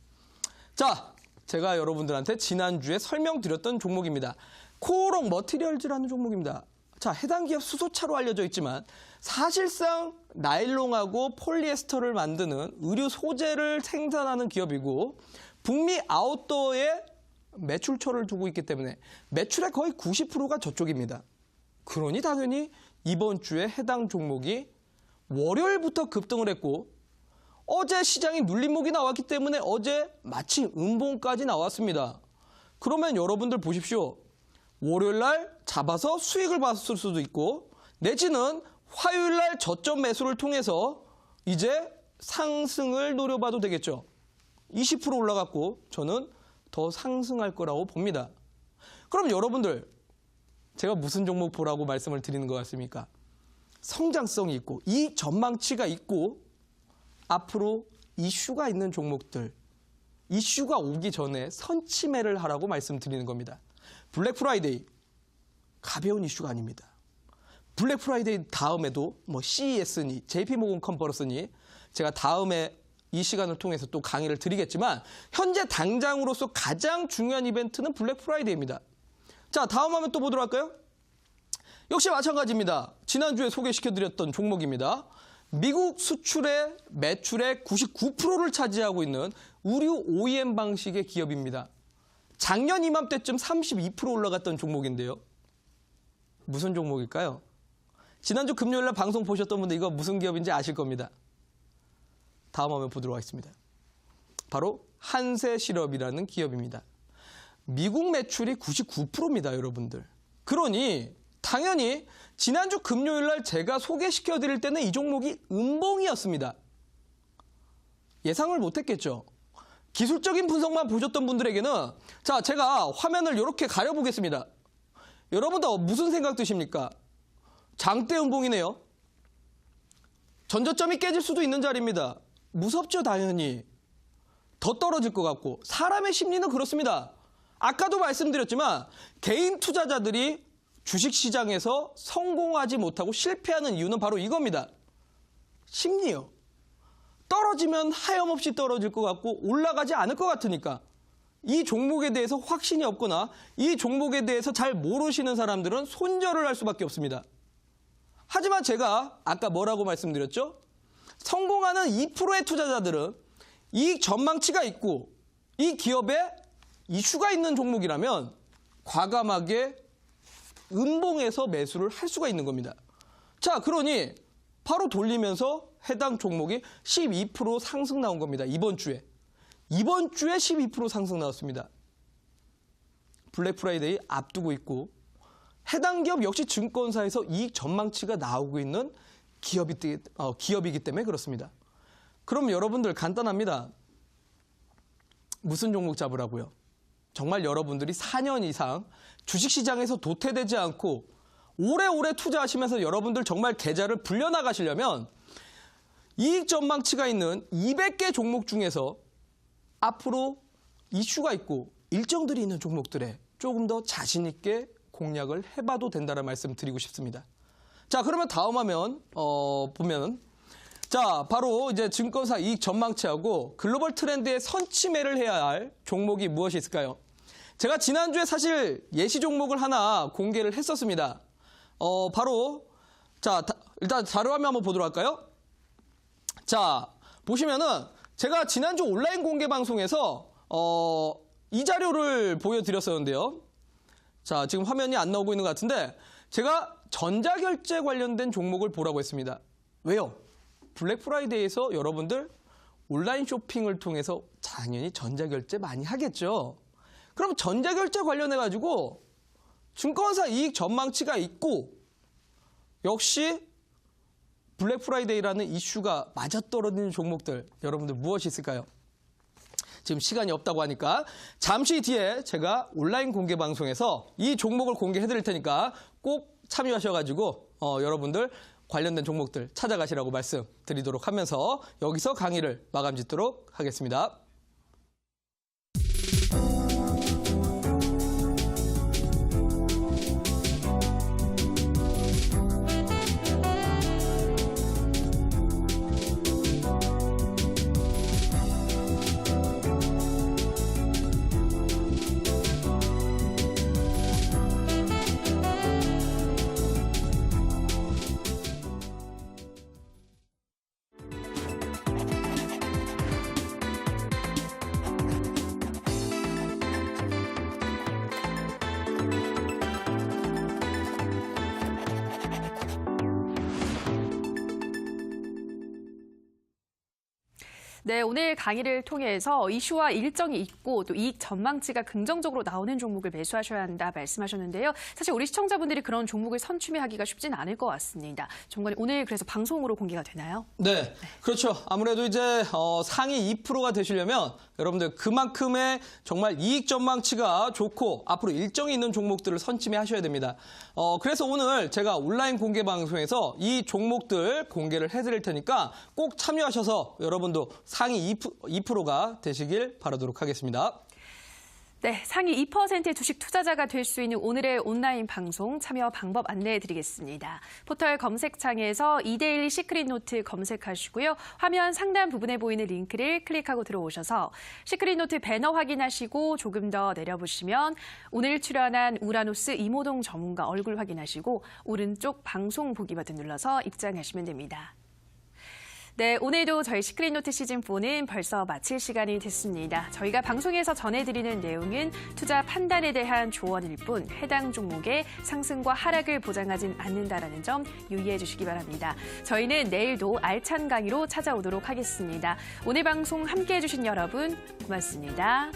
자, 제가 여러분들한테 지난주에 설명드렸던 종목입니다. 코오롱 머티리얼즈라는 종목입니다. 자, 해당 기업 수소차로 알려져 있지만 사실상 나일론하고 폴리에스터를 만드는 의류 소재를 생산하는 기업이고 북미 아웃도어에 매출처를 두고 있기 때문에 매출의 거의 90%가 저쪽입니다. 그러니 당연히 이번 주에 해당 종목이 월요일부터 급등을 했고 어제 시장이 눌림목이 나왔기 때문에 어제 마치 음봉까지 나왔습니다. 그러면 여러분들 보십시오. 월요일 날 잡아서 수익을 봤을 수도 있고 내지는 화요일 날 저점 매수를 통해서 이제 상승을 노려봐도 되겠죠. 20% 올라갔고 저는 더 상승할 거라고 봅니다. 그럼 여러분들 제가 무슨 종목 보라고 말씀을 드리는 것 같습니까? 성장성이 있고 이 전망치가 있고 앞으로 이슈가 있는 종목들, 이슈가 오기 전에 선취매를 하라고 말씀드리는 겁니다. 블랙 프라이데이 가벼운 이슈가 아닙니다. 블랙 프라이데이 다음에도 뭐 CES니 JP모건 컨퍼런스니 제가 다음에 이 시간을 통해서 또 강의를 드리겠지만 현재 당장으로서 가장 중요한 이벤트는 블랙 프라이데이입니다. 자, 다음 화면 또 보도록 할까요? 역시 마찬가지입니다. 지난주에 소개시켜드렸던 종목입니다. 미국 수출의 매출의 99%를 차지하고 있는 의류 OEM 방식의 기업입니다. 작년 이맘때쯤 32% 올라갔던 종목인데요. 무슨 종목일까요? 지난주 금요일 날 방송 보셨던 분들 이거 무슨 기업인지 아실 겁니다. 다음 화면 보도록 하겠습니다. 바로 한세실업이라는 기업입니다. 미국 매출이 99%입니다, 여러분들. 그러니 당연히 지난주 금요일 날 제가 소개시켜 드릴 때는 이 종목이 음봉이었습니다. 예상을 못했겠죠. 기술적인 분석만 보셨던 분들에게는 자, 제가 화면을 이렇게 가려보겠습니다. 여러분들 무슨 생각 드십니까? 장대 음봉이네요. 전저점이 깨질 수도 있는 자리입니다. 무섭죠, 당연히. 더 떨어질 것 같고 사람의 심리는 그렇습니다. 아까도 말씀드렸지만 개인 투자자들이 주식시장에서 성공하지 못하고 실패하는 이유는 바로 이겁니다. 심리요. 떨어지면 하염없이 떨어질 것 같고 올라가지 않을 것 같으니까 이 종목에 대해서 확신이 없거나 이 종목에 대해서 잘 모르시는 사람들은 손절을 할 수밖에 없습니다. 하지만 제가 아까 뭐라고 말씀드렸죠? 성공하는 2%의 투자자들은 이익 전망치가 있고 이 기업에 이슈가 있는 종목이라면 과감하게 음봉에서 매수를 할 수가 있는 겁니다. 자, 그러니 바로 돌리면서 해당 종목이 12% 상승 나온 겁니다. 이번 주에 12% 상승 나왔습니다. 블랙 프라이데이 앞두고 있고 해당 기업 역시 증권사에서 이익 전망치가 나오고 있는 기업이기 때문에 그렇습니다. 그럼 여러분들 간단합니다. 무슨 종목 잡으라고요? 정말 여러분들이 4년 이상 주식시장에서 도태되지 않고 오래오래 투자하시면서 여러분들 정말 계좌를 불려나가시려면 이익 전망치가 있는 200개 종목 중에서 앞으로 이슈가 있고 일정들이 있는 종목들에 조금 더 자신 있게 공략을 해봐도 된다는 말씀 드리고 싶습니다. 자, 그러면 다음 화면 보면 자, 바로 이제 증권사 이익 전망치하고 글로벌 트렌드의 선취매를 해야 할 종목이 무엇이 있을까요? 제가 지난주에 사실 예시 종목을 하나 공개를 했었습니다. 바로 자, 일단 자료 화면 한번 보도록 할까요? 자, 보시면은 제가 지난주 온라인 공개 방송에서 이 자료를 보여드렸었는데요. 자, 지금 화면이 안 나오고 있는 것 같은데 제가 전자결제 관련된 종목을 보라고 했습니다. 왜요? 블랙 프라이데이에서 여러분들 온라인 쇼핑을 통해서 당연히 전자결제 많이 하겠죠. 그럼 전자결제 관련해가지고 증권사 이익 전망치가 있고 역시 블랙 프라이데이라는 이슈가 맞아떨어지는 종목들 여러분들 무엇이 있을까요? 지금 시간이 없다고 하니까 잠시 뒤에 제가 온라인 공개 방송에서 이 종목을 공개해 드릴 테니까 꼭 참여하셔가지고 여러분들 관련된 종목들 찾아가시라고 말씀드리도록 하면서 여기서 강의를 마감 짓도록 하겠습니다. 네, 오늘 강의를 통해서 이슈와 일정이 있고 또 이익 전망치가 긍정적으로 나오는 종목을 매수하셔야 한다 말씀하셨는데요. 사실 우리 시청자분들이 그런 종목을 선취하기가 쉽진 않을 것 같습니다. 정말 오늘 그래서 방송으로 공개가 되나요? 네, 그렇죠. 아무래도 이제 상위 2%가 되시려면 여러분들 그만큼의 정말 이익 전망치가 좋고 앞으로 일정이 있는 종목들을 선취하셔야 됩니다. 그래서 오늘 제가 온라인 공개 방송에서 이 종목들 공개를 해드릴 테니까 꼭 참여하셔서 여러분도 상위 2%가 되시길 바라도록 하겠습니다. 네, 상위 2%의 주식 투자자가 될 수 있는 오늘의 온라인 방송 참여 방법 안내해 드리겠습니다. 포털 검색창에서 이데일리 시크릿 노트 검색하시고요. 화면 상단 부분에 보이는 링크를 클릭하고 들어오셔서 시크릿 노트 배너 확인하시고 조금 더 내려보시면 오늘 출연한 우라노스 이모동 전문가 얼굴 확인하시고 오른쪽 방송 보기 버튼 눌러서 입장하시면 됩니다. 네, 오늘도 저희 시크릿노트 시즌4는 벌써 마칠 시간이 됐습니다. 저희가 방송에서 전해드리는 내용은 투자 판단에 대한 조언일 뿐 해당 종목의 상승과 하락을 보장하진 않는다라는 점 유의해 주시기 바랍니다. 저희는 내일도 알찬 강의로 찾아오도록 하겠습니다. 오늘 방송 함께해 주신 여러분 고맙습니다.